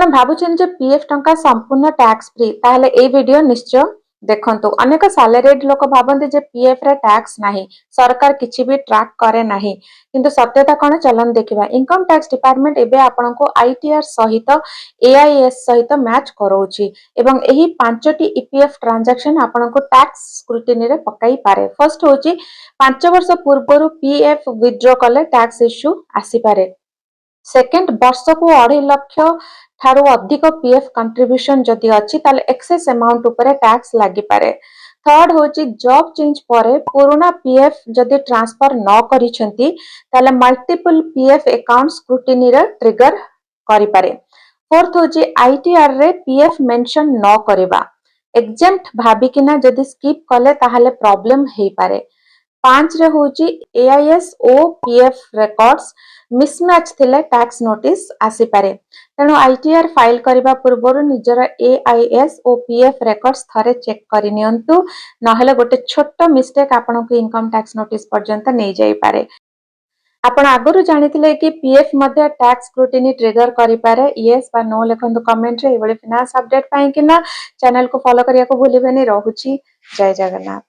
आपण भाबुछन जे पीएफ टंका संपूर्ण टैक्स फ्री ताहले ए वीडियो निश्चय देखंतु। अनेक सैलरीड लोक भाबंती जे पीएफ रे टैक्स नाही, सरकार किछि भी ट्रैक करे नाही, किंतु सत्यता कोन चलन देखिबा। इनकम टैक्स डिपार्टमेंट एबे आपनको आईटीआर सहित एआईएस सहित मैच करौछि एवं एही पांचटी ईपीएफ ट्रांजैक्शन आपनको टैक्स स्क्रूटिनी रे पकाई पारे। फर्स्ट होछि 5 वर्ष पूर्वरु पीएफ विथड्रॉ कले टैक्स इश्यू आसी पारे। सेकेंड, वर्ष को 2.5 लाख ठारू अधिक पीएफ कंट्रीब्यूशन जदि अछि ताले एक्सेस अमाउंट उपरे टैक्स लागि पारे। थर्ड होची जॉब चेंज परे पुराना पीएफ जदि ट्रांसफर न करिसेंती ताले मल्टीपल पीएफ अकाउंट स्क्रूटिनी रे ट्रिगर करि पारे। फोर्थ होची आईटीआर रे पीएफ मेंशन न करिबा, एग्जेम्प्ट भाबिकिना जदि स्किप कले ताहाले प्रॉब्लम हेई पारे। 5 रे होची एआईएस ओ पीएफ रिकॉर्ड्स मिसमैच थिले टैक्स नोटिस आसी पारे। तेणु आईटीआर फाइल करबा पूर्व निजर एआईएस ओ पीएफ रिकॉर्ड्स थरे चेक करि नियंतु, नहले गोटे छोट मिस्टेक आपनको इनकम टैक्स नोटिस पर्यंत नै जाई पारे। आपण आगरु जानिथिले कि पीएफ मध्ये टैक्स स्क्रूटिनी ट्रिगर करि पारे, यस बा नो लिखंतु कमेंट रे। एबळे फाइनेंस अपडेट पाई किना चैनल को फॉलो करिया को भूलिबेनी। रहूची, जय जगन्नाथ।